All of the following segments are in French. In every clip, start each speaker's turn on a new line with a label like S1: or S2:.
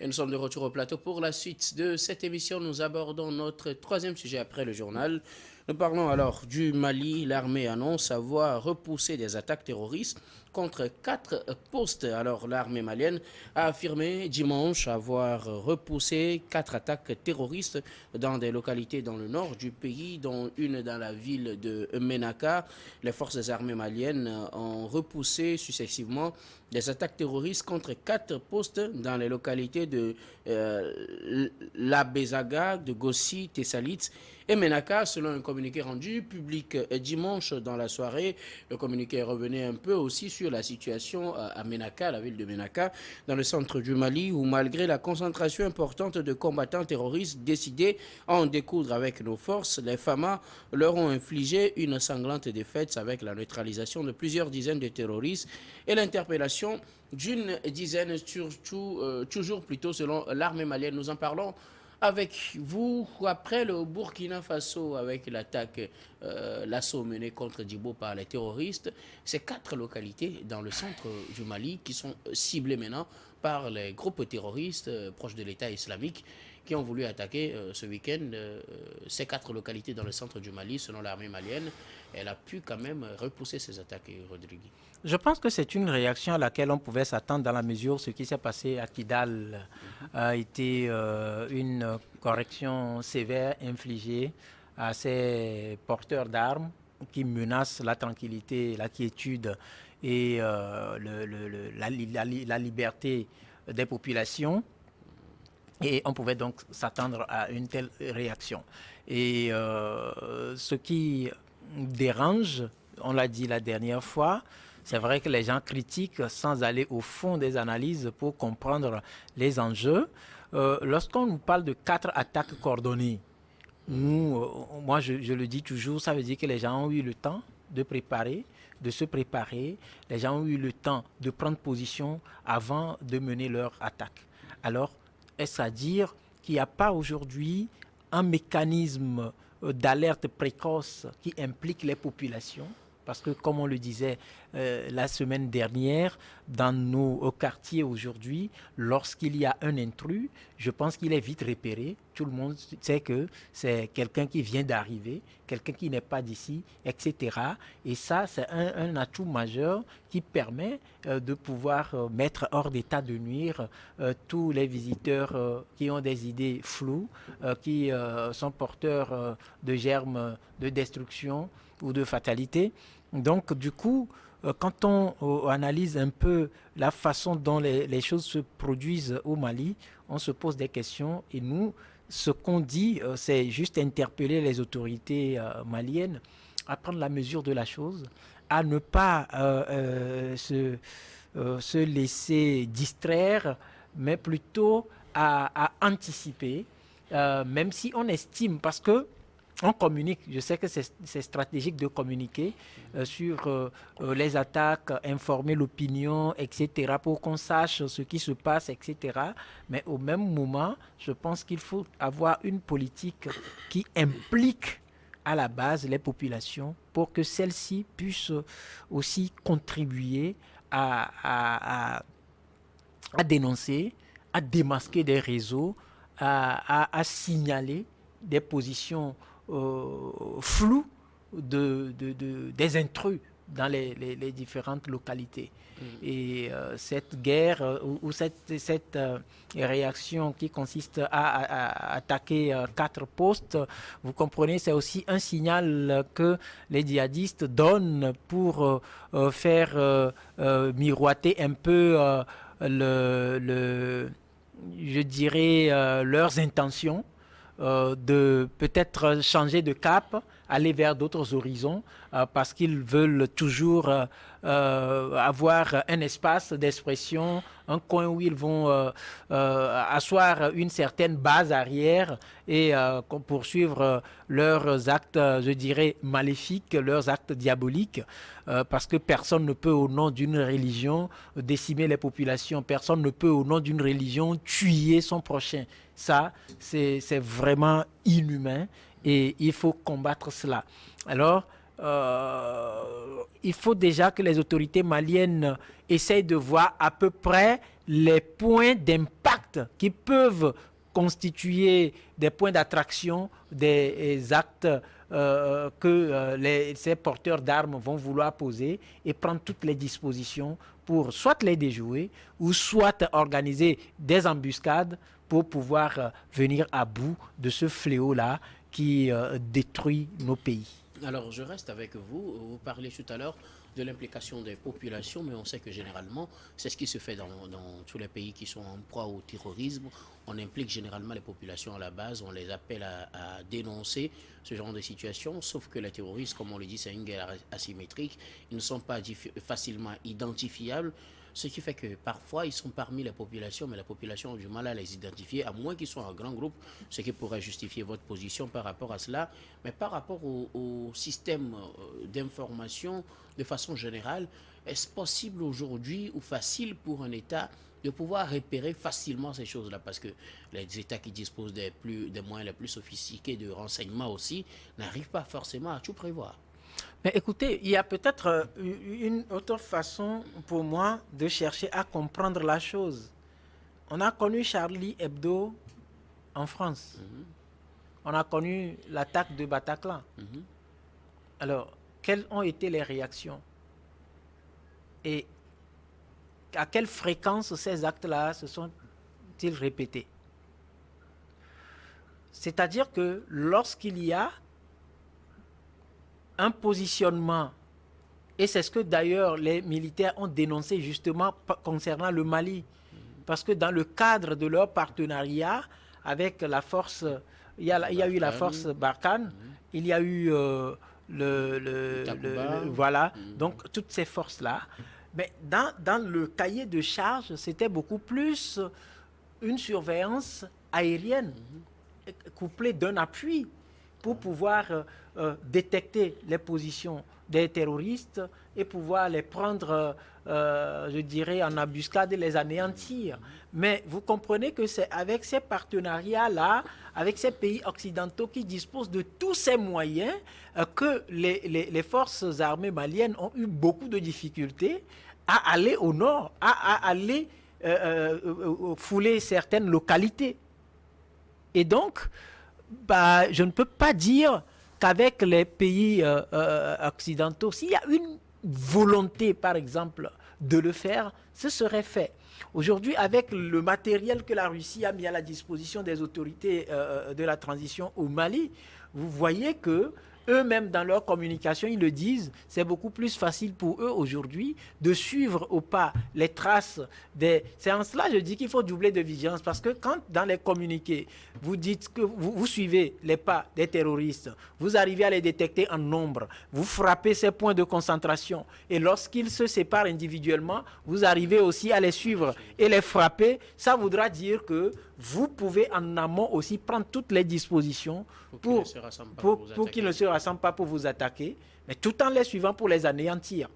S1: Et nous sommes de retour au plateau pour la suite de cette émission. Nous abordons notre troisième sujet après le journal. Nous parlons alors du Mali. L'armée annonce avoir repoussé des attaques terroristes contre 4 postes. Alors l'armée malienne a affirmé dimanche avoir repoussé 4 attaques terroristes dans des localités dans le nord du pays, dont une dans la ville de Menaka. Les forces armées maliennes ont repoussé successivement des attaques terroristes contre 4 postes dans les localités de La Bezaga, de Gossi, Tessalit et Menaka, selon un communiqué rendu public dimanche dans la soirée. Le communiqué revenait un peu aussi sur la situation à Menaka, la ville de Menaka, dans le centre du Mali, où malgré la concentration importante de combattants terroristes décidés à en découdre avec nos forces, les FAMA leur ont infligé une sanglante défaite avec la neutralisation de plusieurs dizaines de terroristes et l'interpellation d'une dizaine, toujours plutôt selon l'armée malienne. Nous en parlons avec vous après le Burkina Faso, avec l'attaque, l'assaut mené contre Djibo par les terroristes. Ces 4 localités dans le centre du Mali qui sont ciblées maintenant par les groupes terroristes proches de l'État islamique qui ont voulu attaquer ce week-end ces 4 localités dans le centre du Mali. Selon l'armée malienne, elle a pu quand même repousser ces attaques, Rodrigue.
S2: Je pense que c'est une réaction à laquelle on pouvait s'attendre dans la mesure où ce qui s'est passé à Kidal a été une correction sévère infligée à ces porteurs d'armes qui menacent la tranquillité, la quiétude et la liberté des populations. Et on pouvait donc s'attendre à une telle réaction. Et ce qui dérange, on l'a dit la dernière fois, c'est vrai que les gens critiquent sans aller au fond des analyses pour comprendre les enjeux. Lorsqu'on nous parle de 4 attaques coordonnées, moi je le dis toujours, ça veut dire que les gens ont eu le temps de se préparer, les gens ont eu le temps de prendre position avant de mener leur attaque. Alors, est-ce à dire qu'il n'y a pas aujourd'hui un mécanisme d'alerte précoce qui implique les populations? Parce que, comme on le disait la semaine dernière, dans nos quartiers aujourd'hui, lorsqu'il y a un intrus, je pense qu'il est vite repéré. Tout le monde sait que c'est quelqu'un qui vient d'arriver, quelqu'un qui n'est pas d'ici, etc. Et ça, c'est un atout majeur qui permet de pouvoir mettre hors d'état de nuire tous les visiteurs qui ont des idées floues, qui sont porteurs de germes de destruction ou de fatalité. Donc, du coup, quand on analyse un peu la façon dont les choses se produisent au Mali, on se pose des questions. Et nous, ce qu'on dit, c'est juste interpeller les autorités maliennes à prendre la mesure de la chose, à ne pas se laisser distraire, mais plutôt à anticiper, même si on estime, parce que on communique, je sais que c'est stratégique de communiquer sur les attaques, informer l'opinion, etc., pour qu'on sache ce qui se passe, etc. Mais au même moment, je pense qu'il faut avoir une politique qui implique à la base les populations pour que celles-ci puissent aussi contribuer à dénoncer, à démasquer des réseaux, à signaler des positions flou des intrus dans les différentes localités. Et cette guerre ou cette réaction qui consiste à attaquer 4 postes, vous comprenez, c'est aussi un signal que les djihadistes donnent pour faire miroiter un peu je dirais, leurs intentions. De peut-être changer de cap, aller vers d'autres horizons, parce qu'ils veulent toujours avoir un espace d'expression, un coin où ils vont asseoir une certaine base arrière et poursuivre leurs actes, je dirais, maléfiques, leurs actes diaboliques, parce que personne ne peut, au nom d'une religion, décimer les populations, personne ne peut, au nom d'une religion, tuer son prochain. Ça, c'est vraiment inhumain et il faut combattre cela. Alors, il faut déjà que les autorités maliennes essayent de voir à peu près les points d'impact actes qui peuvent constituer des points d'attraction, des actes que ces porteurs d'armes vont vouloir poser et prendre toutes les dispositions pour soit les déjouer ou soit organiser des embuscades pour pouvoir venir à bout de ce fléau-là qui détruit nos pays.
S1: Alors, je reste avec vous. Vous parlez tout à l'heure de l'implication des populations, mais on sait que généralement, c'est ce qui se fait dans tous les pays qui sont en proie au terrorisme. On implique généralement les populations à la base, on les appelle à dénoncer ce genre de situation, sauf que les terroristes, comme on le dit, c'est une guerre asymétrique, ils ne sont pas facilement identifiables, ce qui fait que parfois ils sont parmi les populations, mais la population a du mal à les identifier, à moins qu'ils soient en grand groupe, ce qui pourrait justifier votre position par rapport à cela. Mais par rapport au système d'information, de façon générale, est-ce possible aujourd'hui ou facile pour un État de pouvoir repérer facilement ces choses-là? Parce que les États qui disposent des moyens les plus sophistiqués de renseignement aussi n'arrivent pas forcément à tout prévoir.
S2: Mais écoutez, il y a peut-être une autre façon pour moi de chercher à comprendre la chose. On a connu Charlie Hebdo en France. On a connu l'attaque de Bataclan. Alors, quelles ont été les réactions? Et à quelle fréquence ces actes-là se sont-ils répétés? C'est-à-dire que lorsqu'il y a un positionnement, et c'est ce que d'ailleurs les militaires ont dénoncé justement concernant le Mali, parce que dans le cadre de leur partenariat avec la force, il y a eu la force Barkhane, il y a eu voilà, donc toutes ces forces-là. Mais dans le cahier de charge, c'était beaucoup plus une surveillance aérienne, couplée d'un appui pour pouvoir détecter les positions des terroristes et pouvoir les prendre, je dirais, en embuscade et les anéantir. Mais vous comprenez que c'est avec ces partenariats-là, avec ces pays occidentaux qui disposent de tous ces moyens, que les forces armées maliennes ont eu beaucoup de difficultés à aller au nord, à aller fouler certaines localités. Et donc, je ne peux pas dire qu'avec les pays occidentaux, s'il y a une volonté, par exemple, de le faire, ce serait fait. Aujourd'hui, avec le matériel que la Russie a mis à la disposition des autorités de la transition au Mali, vous voyez que eux-mêmes, dans leur communication, ils le disent, c'est beaucoup plus facile pour eux aujourd'hui de suivre au pas les traces des... C'est en cela, je dis qu'il faut doubler de vigilance, parce que quand, dans les communiqués, vous dites que vous suivez les pas des terroristes, vous arrivez à les détecter en nombre, vous frappez ces points de concentration, et lorsqu'ils se séparent individuellement, vous arrivez aussi à les suivre et les frapper, ça voudra dire que vous pouvez en amont aussi prendre toutes les dispositions pour qu'ils ne se rassemblent pas pour vous attaquer, mais tout en les suivant pour les anéantir.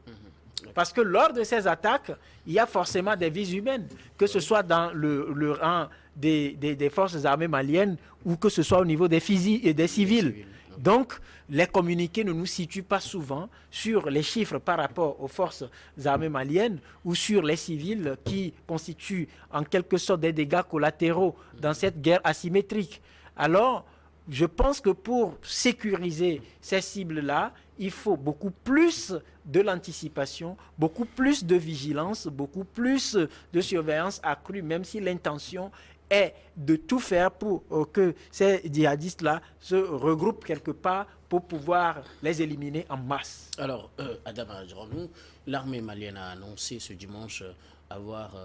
S2: Parce que lors de ces attaques, il y a forcément des vies humaines, que ce soit dans le rang des forces armées maliennes ou que ce soit au niveau des civils. Donc, les communiqués ne nous situent pas souvent sur les chiffres par rapport aux forces armées maliennes ou sur les civils qui constituent en quelque sorte des dégâts collatéraux dans cette guerre asymétrique. Alors, je pense que pour sécuriser ces cibles-là, il faut beaucoup plus de l'anticipation, beaucoup plus de vigilance, beaucoup plus de surveillance accrue, même si l'intention est de tout faire pour que ces djihadistes-là se regroupent quelque part pour pouvoir les éliminer en masse.
S1: Alors, Adama Adjaranou, l'armée malienne a annoncé ce dimanche avoir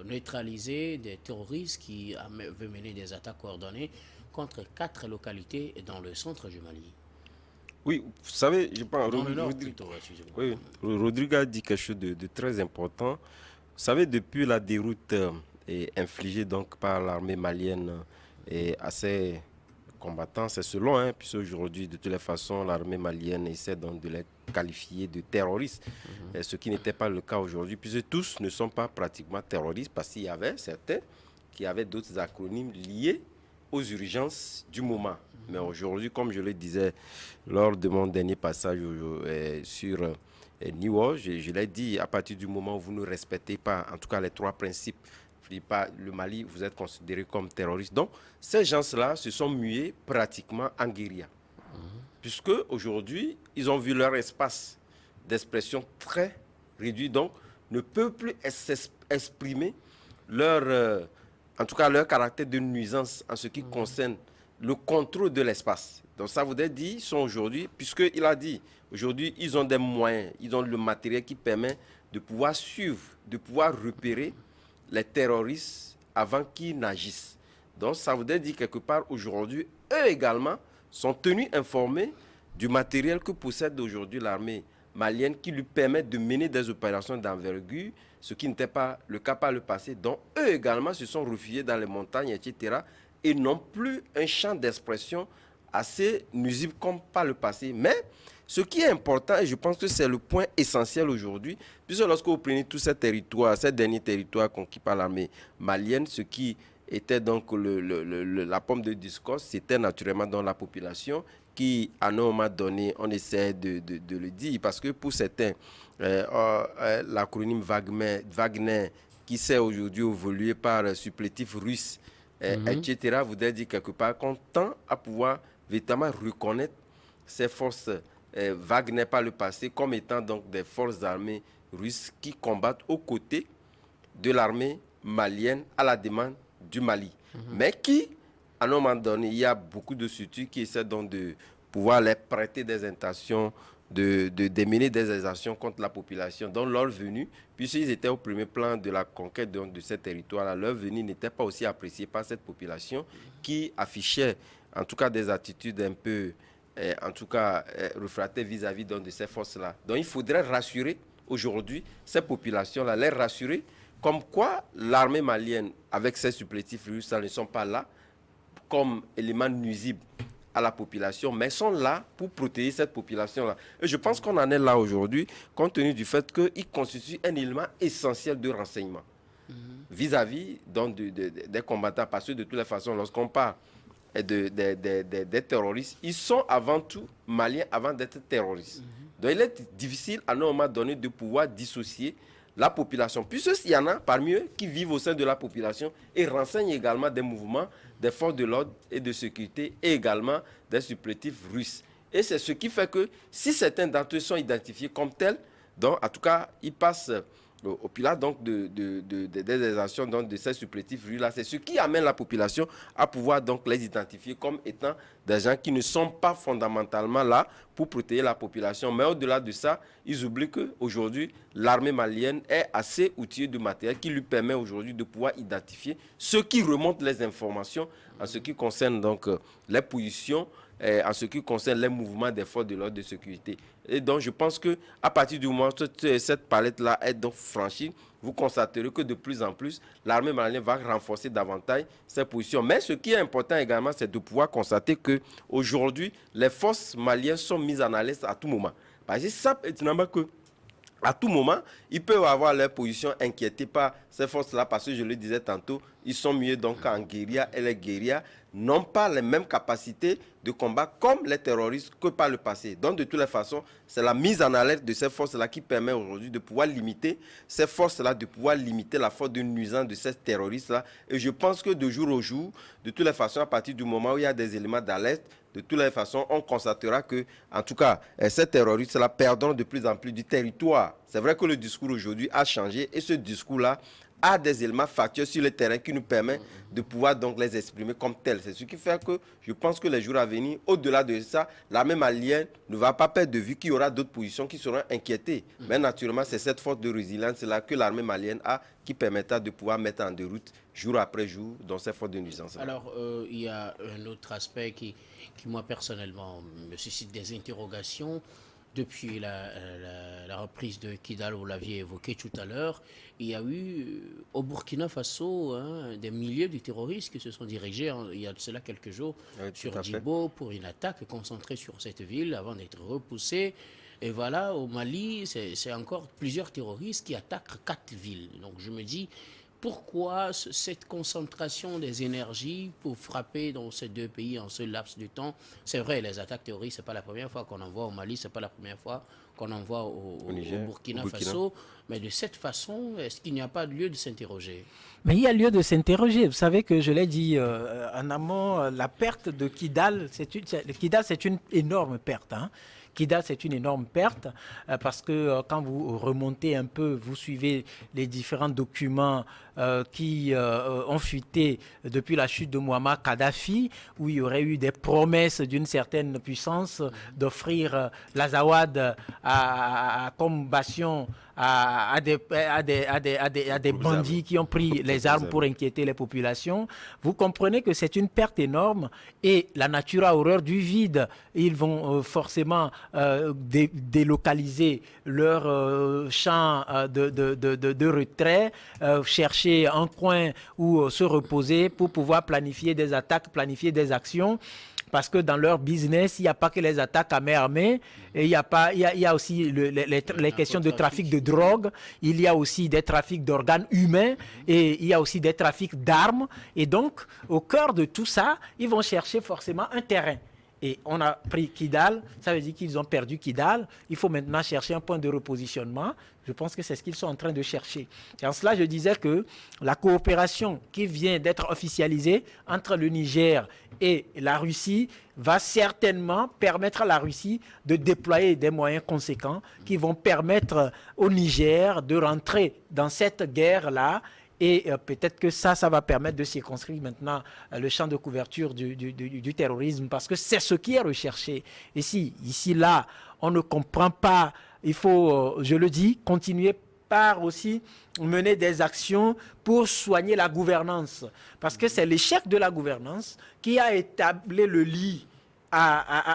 S1: neutralisé des terroristes qui avaient mené des attaques coordonnées contre 4 localités dans le centre du Mali.
S3: Oui, vous savez, je pense...
S1: Dans le nord, plutôt, excusez-moi.
S3: Oui, Rodrigue a dit quelque chose de très important. Vous savez, depuis la déroute infligée donc par l'armée malienne à ses combattants, c'est selon, puisque aujourd'hui, de toutes les façons, l'armée malienne essaie donc de les qualifier de terroristes, ce qui n'était pas le cas aujourd'hui, puisque tous ne sont pas pratiquement terroristes, parce qu'il y avait certains qui avaient d'autres acronymes liés aux urgences du moment. Mais aujourd'hui, comme je le disais lors de mon dernier passage sur Niwo, je l'ai dit, à partir du moment où vous ne respectez pas, en tout cas les 3 principes n'inflige pas le Mali, vous êtes considéré comme terroriste. Donc, ces gens-là se sont mués pratiquement en guérilla. Puisque aujourd'hui, ils ont vu leur espace d'expression très réduit, donc ne peuvent plus exprimer leur, en tout cas leur caractère de nuisance en ce qui concerne le contrôle de l'espace. Donc ça voudrait dire, ils sont aujourd'hui, puisqu'il a dit, aujourd'hui, ils ont des moyens, ils ont le matériel qui permet de pouvoir suivre, de pouvoir repérer les terroristes avant qu'ils n'agissent. Donc ça voudrait dire quelque part, aujourd'hui, eux également sont tenus informés du matériel que possède aujourd'hui l'armée malienne qui lui permet de mener des opérations d'envergure, ce qui n'était pas le cas par le passé. Donc eux également se sont réfugiés dans les montagnes, etc. et n'ont plus un champ d'expression assez nuisible comme par le passé. Mais ce qui est important, et je pense que c'est le point essentiel aujourd'hui, puisque lorsque vous prenez tous ces territoires, ces derniers territoires conquis par l'armée malienne, ce qui était donc la pomme de discours, c'était naturellement dans la population qui, à un moment donné, on essaie de le dire, parce que pour certains, l'acronyme Wagner, qui s'est aujourd'hui évolué par supplétif russe, etc., voudrait dire quelque part qu'on tend à pouvoir véritablement reconnaître ces forces Wagner par le passé comme étant donc des forces armées russes qui combattent aux côtés de l'armée malienne à la demande du Mali. Mais qui, à un moment donné, il y a beaucoup de structures qui essaient donc de pouvoir les prêter des intentions, de démener des exactions contre la population. Donc leur venue, puisqu'ils étaient au premier plan de la conquête de ces territoires-là, leur venue n'était pas aussi appréciée par cette population qui affichait en tout cas des attitudes un peu, en tout cas, refractaires vis-à-vis de ces forces-là. Donc il faudrait rassurer aujourd'hui ces populations-là, les rassurer comme quoi l'armée malienne, avec ses supplétifs russes, ne sont pas là comme élément nuisible à la population, mais sont là pour protéger cette population-là. Et je pense qu'on en est là aujourd'hui, compte tenu du fait qu'ils constituent un élément essentiel de renseignement vis-à-vis des combattants. Parce que de toutes les façons, lorsqu'on parle des terroristes, ils sont avant tout maliens avant d'être terroristes. Donc il est difficile à un moment donné de pouvoir dissocier la population, puisqu'il y en a parmi eux qui vivent au sein de la population et renseignent également des mouvements des forces de l'ordre et de sécurité et également des supplétifs russes. Et c'est ce qui fait que si certains d'entre eux sont identifiés comme tels, donc en tout cas, ils passent au pilote donc des actions donc, de ces supplétifs russes-là. C'est ce qui amène la population à pouvoir donc les identifier comme étant des gens qui ne sont pas fondamentalement là pour protéger la population. Mais au-delà de ça, ils oublient qu'aujourd'hui, l'armée malienne est assez outillée de matériel qui lui permet aujourd'hui de pouvoir identifier ceux qui remontent les informations en ce qui concerne donc les positions, en ce qui concerne les mouvements des forces de l'ordre de sécurité. Et donc, je pense qu'à partir du moment où cette palette-là est donc franchie, vous constaterez que de plus en plus, l'armée malienne va renforcer davantage ses positions. Mais ce qui est important également, c'est de pouvoir constater qu'aujourd'hui, les forces maliennes sont mises en alerte à tout moment. Parce que ça, que à tout moment, ils peuvent avoir leur position inquiétée par ces forces-là, parce que je le disais tantôt, ils sont mieux donc en guérilla, et les guérillas n'ont pas les mêmes capacités de combat comme les terroristes que par le passé. Donc de toutes les façons, c'est la mise en alerte de ces forces-là qui permet aujourd'hui de pouvoir limiter ces forces-là, de pouvoir limiter la force de nuisance de ces terroristes-là. Et je pense que de jour au jour, de toutes les façons, à partir du moment où il y a des éléments d'alerte, de toutes les façons, on constatera que, en tout cas, ces terroristes-là perdront de plus en plus du territoire. C'est vrai que le discours aujourd'hui a changé et ce discours-là a des éléments factuels sur le terrain qui nous permettent de pouvoir donc les exprimer comme tels. C'est ce qui fait que je pense que les jours à venir, au-delà de ça, l'armée malienne ne va pas perdre de vue qu'il y aura d'autres positions qui seront inquiétées. Mais naturellement, c'est cette force de résilience-là que l'armée malienne a qui permettra de pouvoir mettre en déroute jour après jour dans ces forces de nuisance.
S1: Alors, il y a un autre aspect qui, moi, personnellement, me suscite des interrogations. Depuis la reprise de Kidal, vous l'aviez évoqué tout à l'heure, il y a eu au Burkina Faso des milliers de terroristes qui se sont dirigés, il y a de cela quelques jours, sur Djibo pour une attaque concentrée sur cette ville avant d'être repoussés. Et voilà, au Mali, c'est encore plusieurs terroristes qui attaquent 4 villes. Donc je me dis, pourquoi cette concentration des énergies pour frapper dans ces deux pays en ce laps de temps? C'est vrai, les attaques terroristes, ce n'est pas la première fois qu'on en voit au Mali, ce n'est pas la première fois qu'on en voit au
S3: Niger,
S1: Burkina
S3: au Burkina
S1: Faso. Mais de cette façon, est-ce qu'il n'y a pas lieu de s'interroger?
S2: Mais il y a lieu de s'interroger. Vous savez que je l'ai dit en amont, la perte de Kidal, c'est une énorme perte. Hein. Kidal, c'est une énorme perte parce que quand vous remontez un peu, vous suivez les différents documents qui ont fuité depuis la chute de Muammar Kadhafi, où il y aurait eu des promesses d'une certaine puissance d'offrir l'Azawad comme bastion à des bandits qui ont pris les armes pour inquiéter les populations. Vous comprenez que c'est une perte énorme et la nature a horreur du vide. Ils vont forcément délocaliser leur champ de retrait, chercher un coin où se reposer pour pouvoir planifier des attaques, planifier des actions. Parce que dans leur business, il n'y a pas que les attaques à main armée, et il y a aussi les questions de trafic de drogue, il y a aussi des trafics d'organes humains, et il y a aussi des trafics d'armes. Et donc, au cœur de tout ça, ils vont chercher forcément un terrain. Et on a pris Kidal, ça veut dire qu'ils ont perdu Kidal. Il faut maintenant chercher un point de repositionnement. Je pense que c'est ce qu'ils sont en train de chercher. Et en cela, je disais que la coopération qui vient d'être officialisée entre le Niger et la Russie va certainement permettre à la Russie de déployer des moyens conséquents qui vont permettre au Niger de rentrer dans cette guerre-là. Et peut-être que ça va permettre de circonscrire maintenant le champ de couverture du terrorisme, parce que c'est ce qui est recherché. Et si, ici, là, on ne comprend pas, il faut, je le dis, continuer par aussi mener des actions pour soigner la gouvernance. Parce que c'est l'échec de la gouvernance qui a établi le lit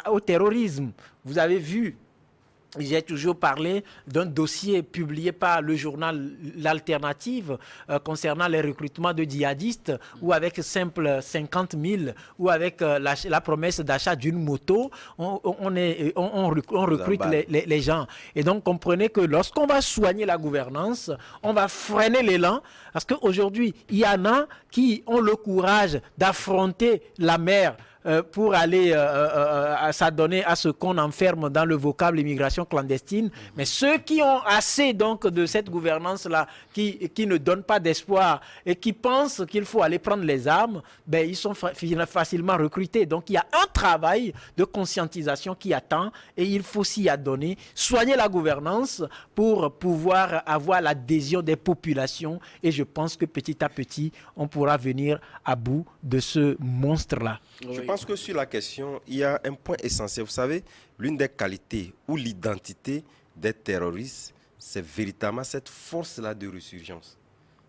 S2: au terrorisme. Vous avez vu, j'ai toujours parlé d'un dossier publié par le journal L'Alternative concernant les recrutements de djihadistes où avec simple 50 000 ou avec la promesse d'achat d'une moto, on recrute les gens. Et donc comprenez que lorsqu'on va soigner la gouvernance, on va freiner l'élan parce qu'aujourd'hui, il y en a qui ont le courage d'affronter la mer pour aller s'adonner à ce qu'on enferme dans le vocable immigration clandestine. Mais ceux qui ont assez donc de cette gouvernance-là, qui ne donnent pas d'espoir et qui pensent qu'il faut aller prendre les armes, ben, ils sont facilement recrutés. Donc il y a un travail de conscientisation qui attend et il faut s'y adonner, soigner la gouvernance pour pouvoir avoir l'adhésion des populations. Et je pense que petit à petit, on pourra venir à bout de ce monstre-là.
S3: Je pense que sur la question, il y a un point essentiel. Vous savez, l'une des qualités ou l'identité des terroristes, c'est véritablement cette force-là de résurgence.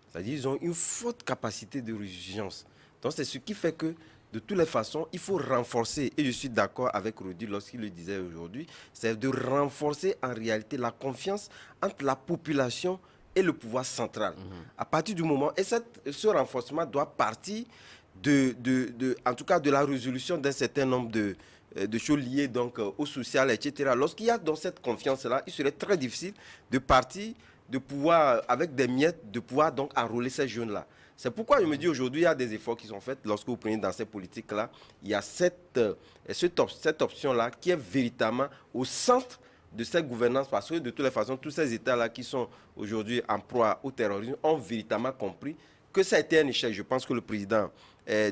S3: C'est-à-dire qu'ils ont une forte capacité de résurgence. Donc c'est ce qui fait que, de toutes les façons, il faut renforcer, et je suis d'accord avec Rudy lorsqu'il le disait aujourd'hui, c'est de renforcer en réalité la confiance entre la population et le pouvoir central. À partir du moment, et ce renforcement doit partir en tout cas de la résolution d'un certain nombre de choses liées donc, au social, etc. Lorsqu'il y a donc cette confiance-là, il serait très difficile de partir, de pouvoir, avec des miettes, de pouvoir donc enrôler ces jeunes-là. C'est pourquoi je me dis aujourd'hui, il y a des efforts qui sont faits. Lorsque vous prenez dans ces politiques-là, il y a cette option-là qui est véritablement au centre de cette gouvernance, parce que de toutes les façons, tous ces États-là qui sont aujourd'hui en proie au terrorisme ont véritablement compris que ça a été un échec. Je pense que le président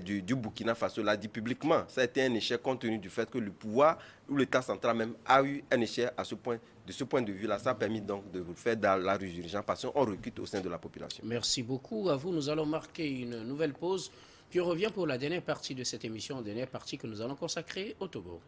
S3: du Burkina Faso l'a dit publiquement. Ça a été un échec compte tenu du fait que le pouvoir ou l'État central même a eu un échec de ce point de vue-là. Ça a permis donc de faire dans la résurgence parce qu'on recrute au sein de la population.
S1: Merci beaucoup à vous. Nous allons marquer une nouvelle pause, puis on revient pour la dernière partie de cette émission, dernière partie que nous allons consacrer au Togo.